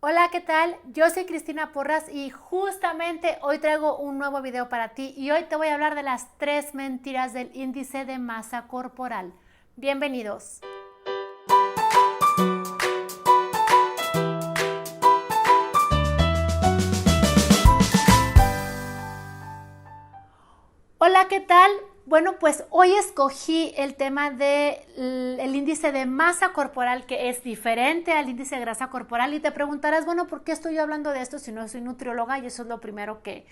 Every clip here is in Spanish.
Hola, ¿qué tal? Yo soy Cristina Porras y justamente hoy traigo un nuevo video para ti y hoy te voy a hablar de las 3 mentiras del índice de masa corporal. Bienvenidos. Hola, ¿qué tal? Bueno, pues hoy escogí el tema del índice de masa corporal, que es diferente al índice de grasa corporal, y te preguntarás, bueno, ¿por qué estoy hablando de esto si no soy nutrióloga? Y eso es lo primero que,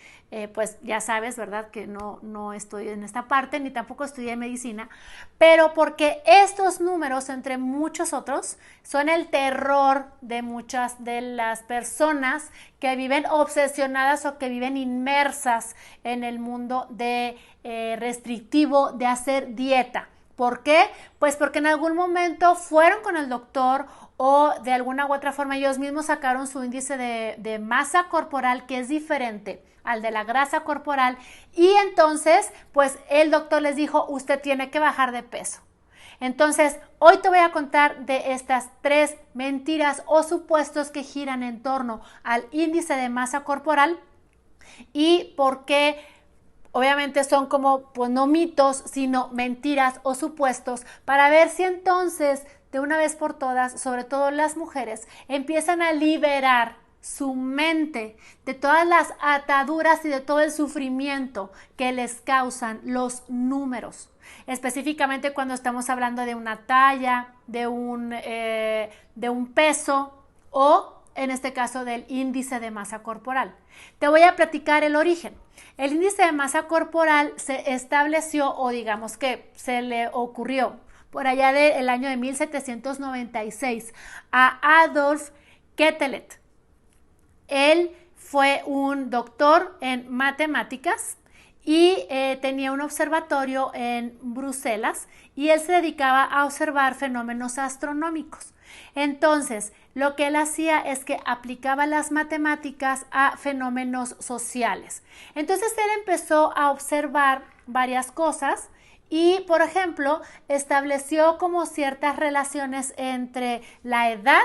pues ya sabes, ¿verdad? Que no estoy en esta parte, ni tampoco estudié medicina, pero porque estos números, entre muchos otros, son el terror de muchas de las personas que viven obsesionadas o que viven inmersas en el mundo de restrictivo de hacer dieta. ¿Por qué? Pues porque en algún momento fueron con el doctor o de alguna u otra forma ellos mismos sacaron su índice de masa corporal, que es diferente al de la grasa corporal, y entonces pues el doctor les dijo, usted tiene que bajar de peso. Entonces, hoy te voy a contar de estas 3 mentiras o supuestos que giran en torno al índice de masa corporal y por qué obviamente son como, pues no mitos, sino mentiras o supuestos, para ver si entonces, de una vez por todas, sobre todo las mujeres, empiezan a liberar su mente de todas las ataduras y de todo el sufrimiento que les causan los números. Específicamente cuando estamos hablando de una talla, de un peso o en este caso del índice de masa corporal. Te voy a platicar el origen. El índice de masa corporal se estableció, o digamos que se le ocurrió por allá del año de 1796 a Adolf Quetelet. Él fue un doctor en matemáticas y tenía un observatorio en Bruselas y él se dedicaba a observar fenómenos astronómicos. Entonces, lo que él hacía es que aplicaba las matemáticas a fenómenos sociales. Entonces, él empezó a observar varias cosas y, por ejemplo, estableció como ciertas relaciones entre la edad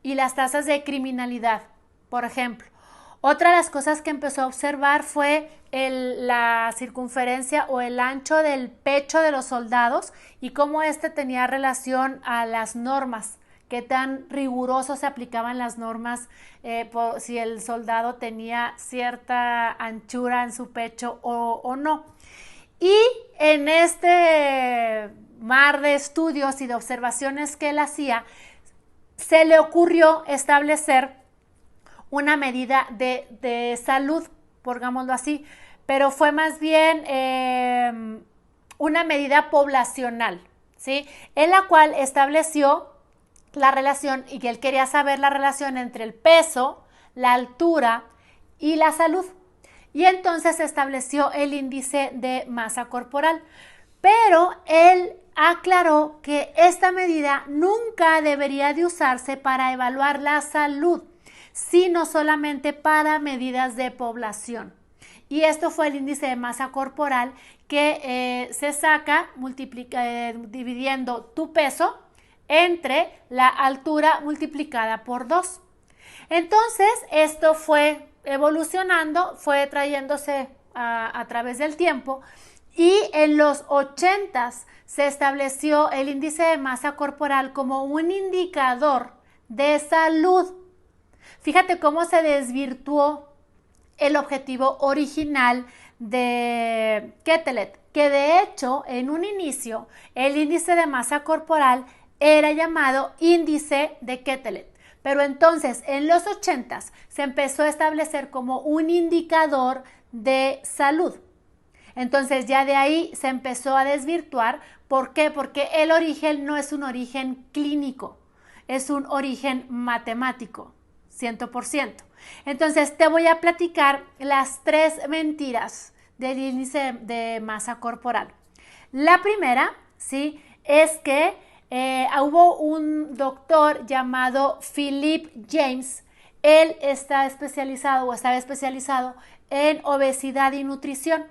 y las tasas de criminalidad, por ejemplo. Otra de las cosas que empezó a observar fue la circunferencia o el ancho del pecho de los soldados y cómo este tenía relación a las normas, qué tan riguroso se aplicaban las normas, si el soldado tenía cierta anchura en su pecho o no. Y en este mar de estudios y de observaciones que él hacía, se le ocurrió establecer una medida de salud, pongámoslo así, pero fue más bien una medida poblacional, ¿sí? En la cual estableció la relación y que él quería saber la relación entre el peso, la altura y la salud. Y entonces estableció el índice de masa corporal. Pero él aclaró que esta medida nunca debería de usarse para evaluar la salud, sino solamente para medidas de población. Y esto fue el índice de masa corporal que se saca dividiendo tu peso entre la altura multiplicada por 2. Entonces, esto fue evolucionando, fue trayéndose a través del tiempo y en los 80s se estableció el índice de masa corporal como un indicador de salud. Fíjate cómo se desvirtuó el objetivo original de Quetelet, que de hecho en un inicio el índice de masa corporal era llamado índice de Quetelet, pero entonces en los 80s se empezó a establecer como un indicador de salud. Entonces ya de ahí se empezó a desvirtuar. ¿Por qué? Porque el origen no es un origen clínico, es un origen matemático, 100%. Entonces te voy a platicar las 3 mentiras del índice de masa corporal. La primera, ¿sí?, es que hubo un doctor llamado Philip James. Él está especializado o estaba especializado en obesidad y nutrición.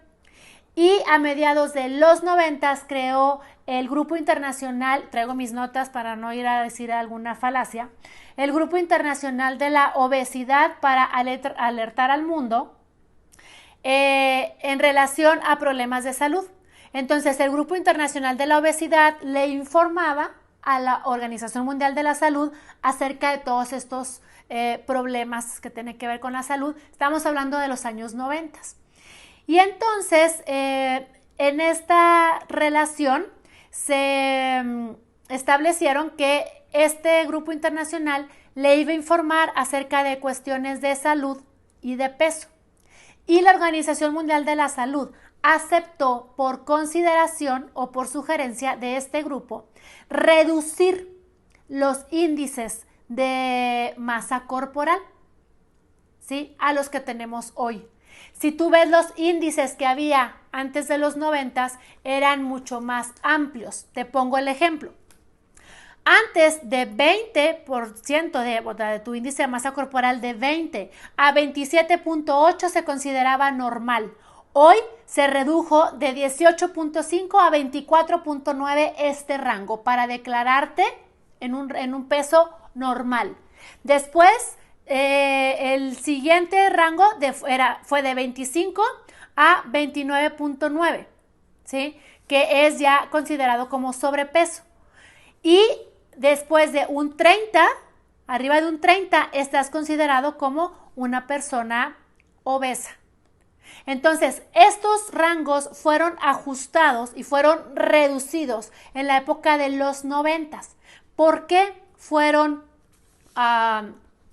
Y a mediados de los 90 creó el Grupo Internacional, traigo mis notas para no ir a decir alguna falacia, el Grupo Internacional de la Obesidad para alertar al mundo en relación a problemas de salud. Entonces, el Grupo Internacional de la Obesidad le informaba a la Organización Mundial de la Salud acerca de todos estos problemas que tienen que ver con la salud. Estamos hablando de los años 90. Y entonces, en esta relación se establecieron que este grupo internacional le iba a informar acerca de cuestiones de salud y de peso. Y la Organización Mundial de la Salud aceptó por consideración o por sugerencia de este grupo reducir los índices de masa corporal, ¿sí?, a los que tenemos hoy. Si tú ves los índices que había antes de los 90, eran mucho más amplios. Te pongo el ejemplo. Antes de 20% de tu índice de masa corporal de 20 a 27.8 se consideraba normal. Hoy se redujo de 18.5 a 24.9 este rango para declararte en un peso normal. Después, el siguiente rango fue de 25 a 29.9, ¿sí?, que es ya considerado como sobrepeso. Y después de un 30, arriba de un 30, estás considerado como una persona obesa. Entonces, estos rangos fueron ajustados y fueron reducidos en la época de los 90. ¿Por qué fueron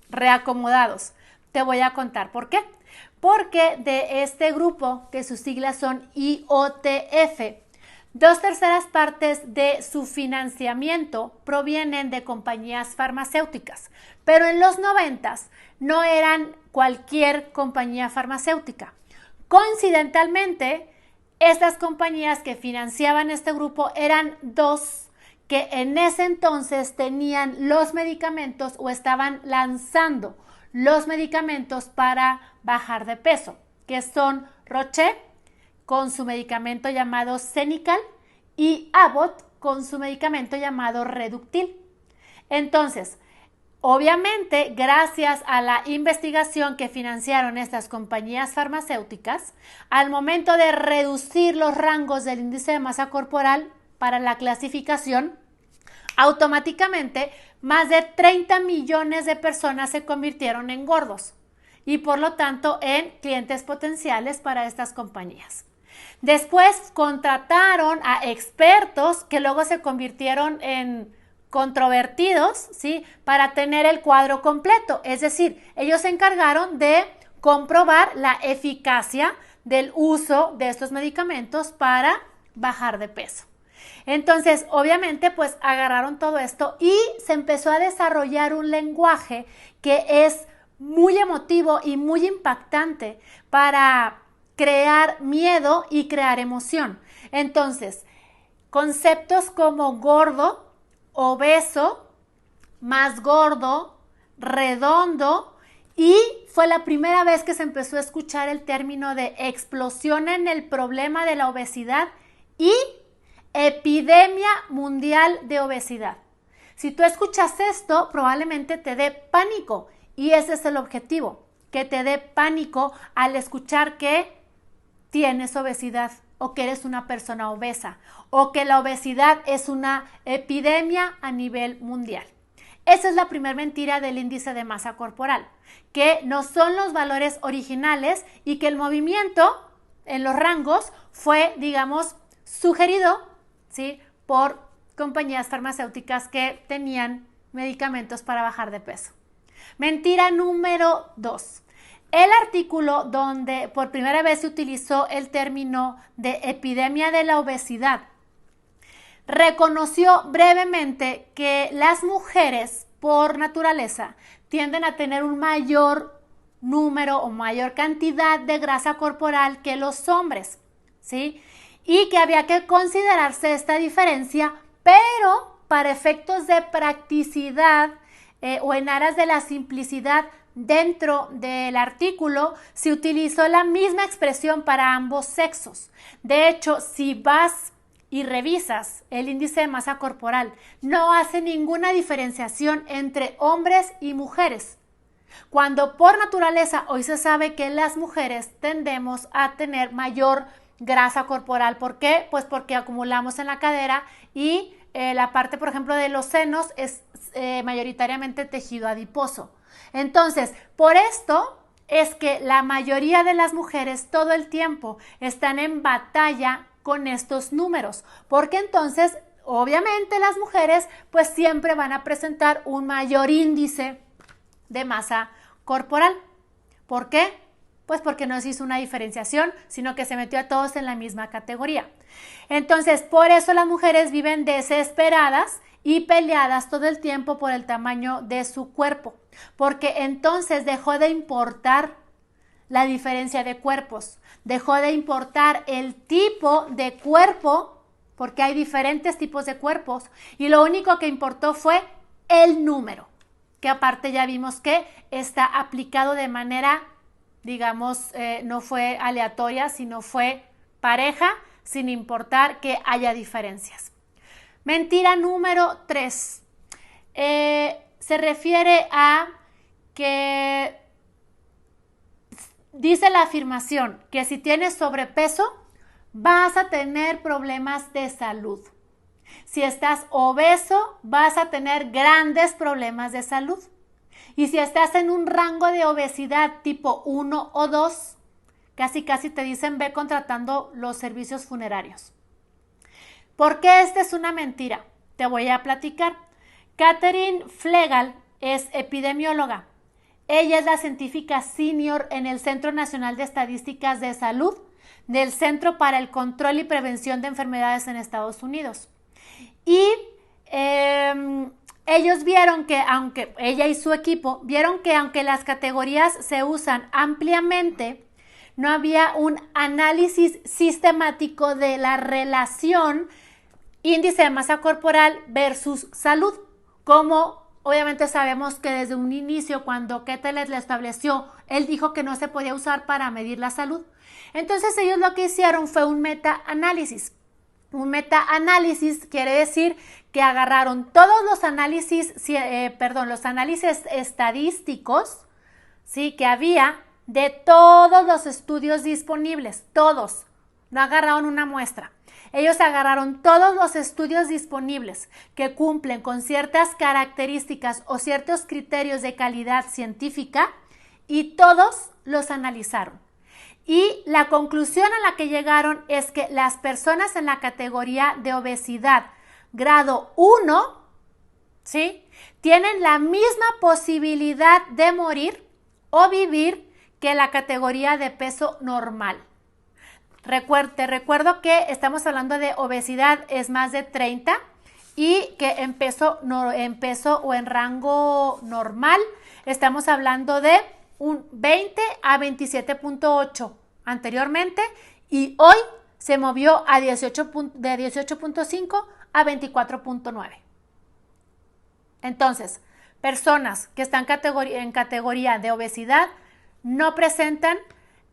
reacomodados? Te voy a contar por qué. Porque de este grupo, que sus siglas son IOTF, 2/3 partes de su financiamiento provienen de compañías farmacéuticas, pero en los 90 no eran cualquier compañía farmacéutica. Coincidentalmente, estas compañías que financiaban este grupo eran dos que en ese entonces tenían los medicamentos o estaban lanzando los medicamentos para bajar de peso, que son Roche con su medicamento llamado Xenical y Abbott con su medicamento llamado Reductil. Entonces, obviamente, gracias a la investigación que financiaron estas compañías farmacéuticas, al momento de reducir los rangos del índice de masa corporal para la clasificación, automáticamente más de 30 millones de personas se convirtieron en gordos y por lo tanto en clientes potenciales para estas compañías. Después contrataron a expertos que luego se convirtieron en controvertidos, ¿sí?, para tener el cuadro completo. Es decir, ellos se encargaron de comprobar la eficacia del uso de estos medicamentos para bajar de peso. Entonces, obviamente, pues agarraron todo esto y se empezó a desarrollar un lenguaje que es muy emotivo y muy impactante para crear miedo y crear emoción. Entonces, conceptos como gordo, obeso, más gordo, redondo, y fue la primera vez que se empezó a escuchar el término de explosión en el problema de la obesidad y epidemia mundial de obesidad. Si tú escuchas esto, probablemente te dé pánico y ese es el objetivo, que te dé pánico al escuchar que tienes obesidad o que eres una persona obesa o que la obesidad es una epidemia a nivel mundial. Esa es la primera mentira del índice de masa corporal, que no son los valores originales y que el movimiento en los rangos fue, digamos, sugerido, ¿sí?, por compañías farmacéuticas que tenían medicamentos para bajar de peso. Mentira número 2. El artículo donde por primera vez se utilizó el término de epidemia de la obesidad reconoció brevemente que las mujeres por naturaleza tienden a tener un mayor número o mayor cantidad de grasa corporal que los hombres, ¿sí?, y que había que considerarse esta diferencia, pero para efectos de practicidad o en aras de la simplicidad dentro del artículo se utilizó la misma expresión para ambos sexos. De hecho, si vas y revisas el índice de masa corporal, no hace ninguna diferenciación entre hombres y mujeres. Cuando por naturaleza hoy se sabe que las mujeres tendemos a tener mayor grasa corporal. ¿Por qué? Pues porque acumulamos en la cadera y la parte, por ejemplo, de los senos es mayoritariamente tejido adiposo. Entonces, por esto es que la mayoría de las mujeres todo el tiempo están en batalla con estos números, porque entonces, obviamente, las mujeres pues siempre van a presentar un mayor índice de masa corporal. ¿Por qué? Pues porque no se hizo una diferenciación, sino que se metió a todos en la misma categoría. Entonces, por eso las mujeres viven desesperadas y peleadas todo el tiempo por el tamaño de su cuerpo, porque entonces dejó de importar la diferencia de cuerpos, dejó de importar el tipo de cuerpo, porque hay diferentes tipos de cuerpos, y lo único que importó fue el número, que aparte ya vimos que está aplicado de manera, digamos, no fue aleatoria, sino fue pareja, sin importar que haya diferencias. Mentira número 3. Se refiere a que dice la afirmación que si tienes sobrepeso vas a tener problemas de salud. Si estás obeso vas a tener grandes problemas de salud. Y si estás en un rango de obesidad tipo 1 o 2, casi te dicen ve contratando los servicios funerarios. ¿Por qué esta es una mentira? Te voy a platicar. Catherine Flegel es epidemióloga. Ella es la científica senior en el Centro Nacional de Estadísticas de Salud del Centro para el Control y Prevención de Enfermedades en Estados Unidos. Y ellos vieron que, aunque ella y su equipo, vieron que aunque las categorías se usan ampliamente, no había un análisis sistemático de la relación índice de masa corporal versus salud, como obviamente sabemos que desde un inicio cuando Ketteler le estableció, él dijo que no se podía usar para medir la salud. Entonces ellos lo que hicieron fue un metaanálisis. Un metaanálisis quiere decir que agarraron todos los análisis, los análisis estadísticos, ¿sí?, que había de todos los estudios disponibles, todos. No agarraron una muestra. Ellos agarraron todos los estudios disponibles que cumplen con ciertas características o ciertos criterios de calidad científica y todos los analizaron. Y la conclusión a la que llegaron es que las personas en la categoría de obesidad grado 1, ¿sí?, tienen la misma posibilidad de morir o vivir que la categoría de peso normal. Te recuerdo que estamos hablando de obesidad es más de 30 y que en peso o en rango normal estamos hablando de un 20 a 27.8 anteriormente y hoy se movió a de 18.5 a 24.9. Entonces, personas que están en categoría de obesidad no presentan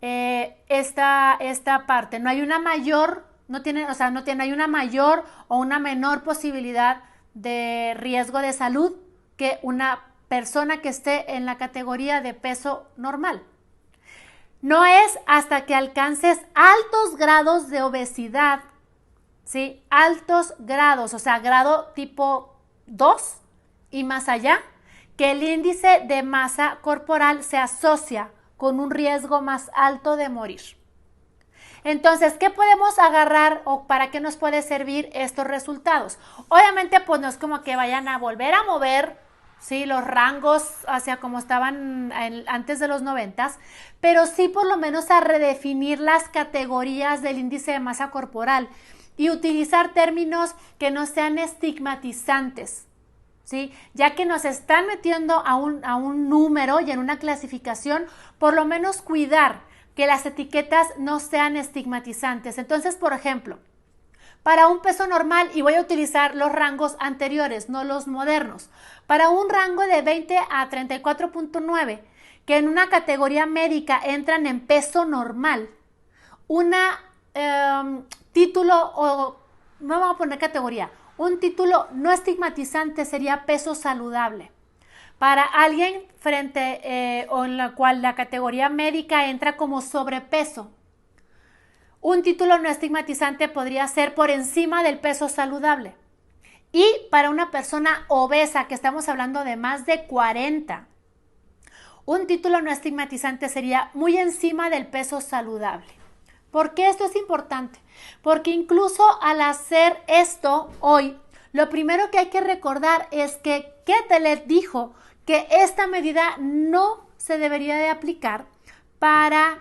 esta parte. No hay una mayor, no hay una mayor o una menor posibilidad de riesgo de salud que una persona que esté en la categoría de peso normal. No es hasta que alcances altos grados de obesidad, ¿sí?, altos grados, o sea, grado tipo 2 y más allá, que el índice de masa corporal se asocia con un riesgo más alto de morir. Entonces, ¿qué podemos agarrar o para qué nos puede servir estos resultados? Obviamente, pues no es como que vayan a volver a mover, ¿sí?, los rangos hacia como estaban antes de los 90, pero sí por lo menos a redefinir las categorías del índice de masa corporal y utilizar términos que no sean estigmatizantes, ¿sí?, ya que nos están metiendo a un número y en una clasificación, por lo menos cuidar que las etiquetas no sean estigmatizantes. Entonces, por ejemplo, para un peso normal, y voy a utilizar los rangos anteriores, no los modernos, para un rango de 20 a 34.9, que en una categoría médica entran en peso normal, título o no vamos a poner categoría, un título no estigmatizante sería peso saludable. Para alguien frente o en la cual la categoría médica entra como sobrepeso, un título no estigmatizante podría ser por encima del peso saludable. Y para una persona obesa, que estamos hablando de más de 40, un título no estigmatizante sería muy encima del peso saludable. ¿Por qué esto es importante? Porque incluso al hacer esto hoy, lo primero que hay que recordar es que Quetelet dijo que esta medida no se debería de aplicar para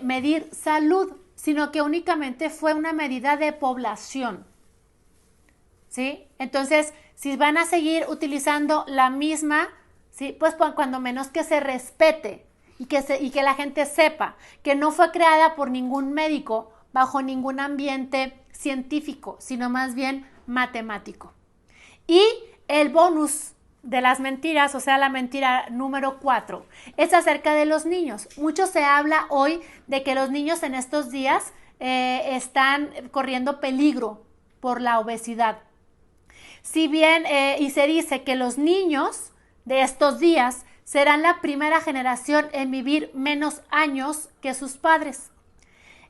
medir salud, sino que únicamente fue una medida de población. ¿Sí? Entonces, si van a seguir utilizando la misma, ¿sí? Pues cuando menos que se respete y que la gente sepa que no fue creada por ningún médico bajo ningún ambiente científico, sino más bien matemático. Y el bonus de las mentiras, o sea, la mentira número 4, es acerca de los niños. Mucho se habla hoy de que los niños en estos días están corriendo peligro por la obesidad. Si bien, y se dice que los niños de estos días serán la primera generación en vivir menos años que sus padres.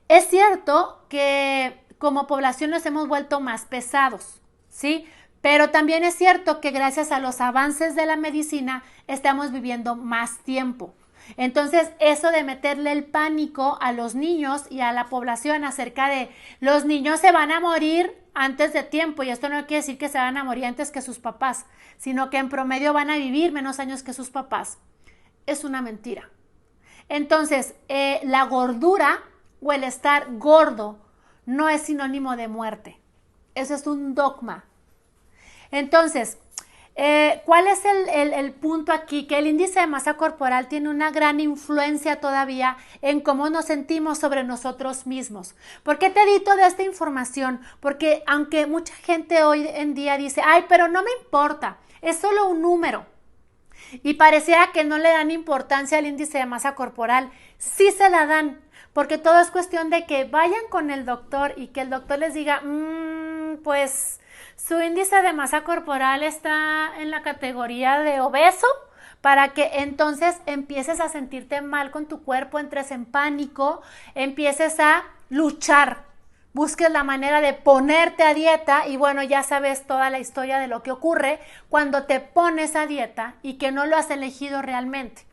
Es cierto que como población nos hemos vuelto más pesados, ¿sí? Pero también es cierto que gracias a los avances de la medicina estamos viviendo más tiempo. Entonces, eso de meterle el pánico a los niños y a la población acerca de los niños se van a morir antes de tiempo, y esto no quiere decir que se van a morir antes que sus papás, sino que en promedio van a vivir menos años que sus papás, es una mentira. Entonces, la gordura o el estar gordo no es sinónimo de muerte. Eso es un dogma. Entonces, ¿cuál es el punto aquí? Que el índice de masa corporal tiene una gran influencia todavía en cómo nos sentimos sobre nosotros mismos. ¿Por qué te di toda esta información? Porque aunque mucha gente hoy en día dice, ay, pero no me importa, es solo un número. Y pareciera que no le dan importancia al índice de masa corporal. Sí se la dan, porque todo es cuestión de que vayan con el doctor y que el doctor les diga, pues su índice de masa corporal está en la categoría de obeso, para que entonces empieces a sentirte mal con tu cuerpo, entres en pánico, empieces a luchar, busques la manera de ponerte a dieta y bueno, ya sabes toda la historia de lo que ocurre cuando te pones a dieta y que no lo has elegido realmente.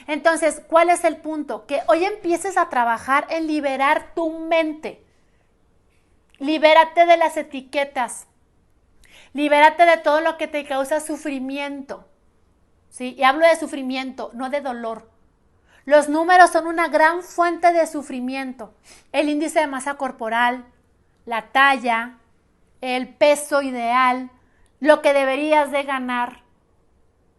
Entonces, ¿cuál es el punto? Que hoy empieces a trabajar en liberar tu mente. Libérate de las etiquetas. Libérate de todo lo que te causa sufrimiento. ¿Sí? Y hablo de sufrimiento, no de dolor. Los números son una gran fuente de sufrimiento. El índice de masa corporal, la talla, el peso ideal, lo que deberías de ganar,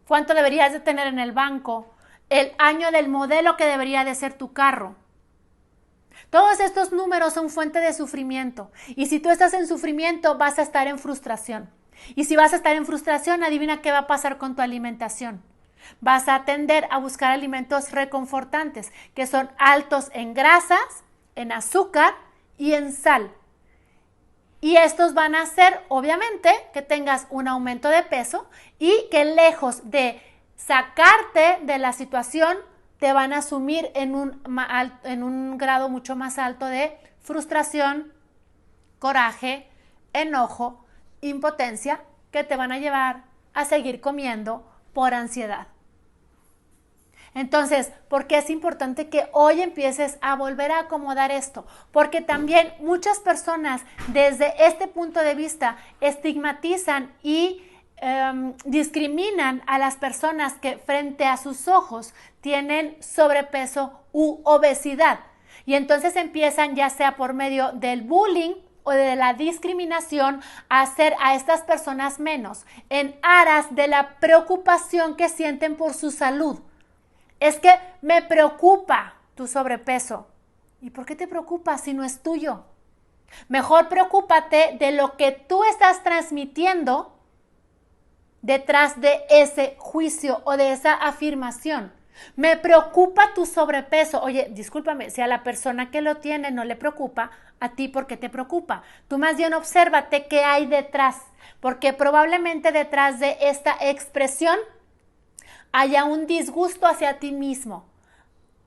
cuánto deberías de tener en el banco, el año del modelo que debería de ser tu carro. Todos estos números son fuente de sufrimiento. Y si tú estás en sufrimiento, vas a estar en frustración. Y si vas a estar en frustración, adivina qué va a pasar con tu alimentación. Vas a tender a buscar alimentos reconfortantes, que son altos en grasas, en azúcar y en sal. Y estos van a hacer, obviamente, que tengas un aumento de peso y que lejos de sacarte de la situación, te van a sumir en un grado mucho más alto de frustración, coraje, enojo, impotencia, que te van a llevar a seguir comiendo por ansiedad. Entonces, ¿por qué es importante que hoy empieces a volver a acomodar esto? Porque también muchas personas desde este punto de vista estigmatizan y discriminan a las personas que frente a sus ojos tienen sobrepeso u obesidad. Y entonces empiezan, ya sea por medio del bullying o de la discriminación, a hacer a estas personas menos en aras de la preocupación que sienten por su salud. Es que me preocupa tu sobrepeso. ¿Y por qué te preocupa si no es tuyo? Mejor preocúpate de lo que tú estás transmitiendo detrás de ese juicio o de esa afirmación. Me preocupa tu sobrepeso. Oye, discúlpame, si a la persona que lo tiene no le preocupa, ¿a ti por qué te preocupa? Tú más bien obsérvate qué hay detrás, porque probablemente detrás de esta expresión haya un disgusto hacia ti mismo.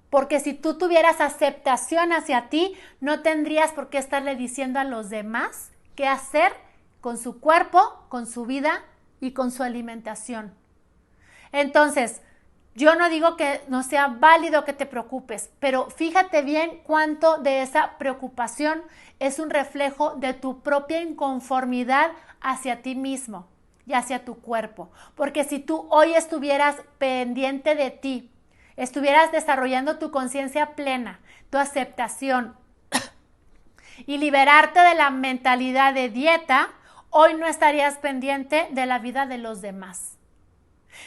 Porque si tú tuvieras aceptación hacia ti, no tendrías por qué estarle diciendo a los demás qué hacer con su cuerpo, con su vida y con su alimentación. Entonces, yo no digo que no sea válido que te preocupes, pero fíjate bien cuánto de esa preocupación es un reflejo de tu propia inconformidad hacia ti mismo y hacia tu cuerpo. Porque si tú hoy estuvieras pendiente de ti, estuvieras desarrollando tu conciencia plena, tu aceptación y liberarte de la mentalidad de dieta, hoy no estarías pendiente de la vida de los demás.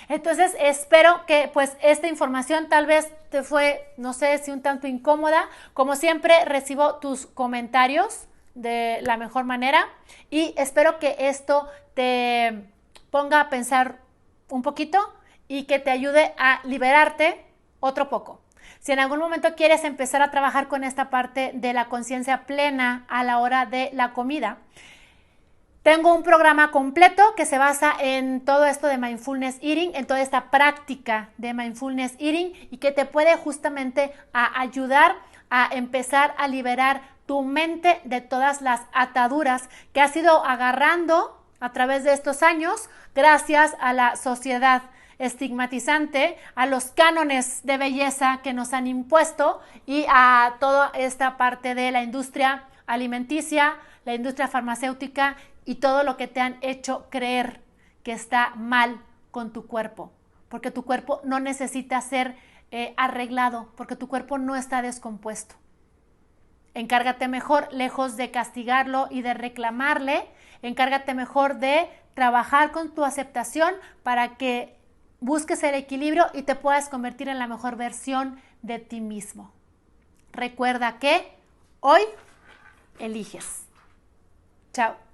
Entonces espero que pues esta información tal vez te fue, no sé si un tanto incómoda. Como siempre recibo tus comentarios de la mejor manera y espero que esto te ponga a pensar un poquito y que te ayude a liberarte otro poco. Si en algún momento quieres empezar a trabajar con esta parte de la conciencia plena a la hora de la comida, tengo un programa completo que se basa en todo esto de Mindfulness Eating, en toda esta práctica de Mindfulness Eating y que te puede justamente ayudar a empezar a liberar tu mente de todas las ataduras que has ido agarrando a través de estos años gracias a la sociedad estigmatizante, a los cánones de belleza que nos han impuesto y a toda esta parte de la industria alimenticia, la industria farmacéutica y todo lo que te han hecho creer que está mal con tu cuerpo, porque tu cuerpo no necesita ser arreglado, porque tu cuerpo no está descompuesto. Encárgate mejor, lejos de castigarlo y de reclamarle, encárgate mejor de trabajar con tu aceptación para que busques el equilibrio y te puedas convertir en la mejor versión de ti mismo. Recuerda que hoy eliges. Chao.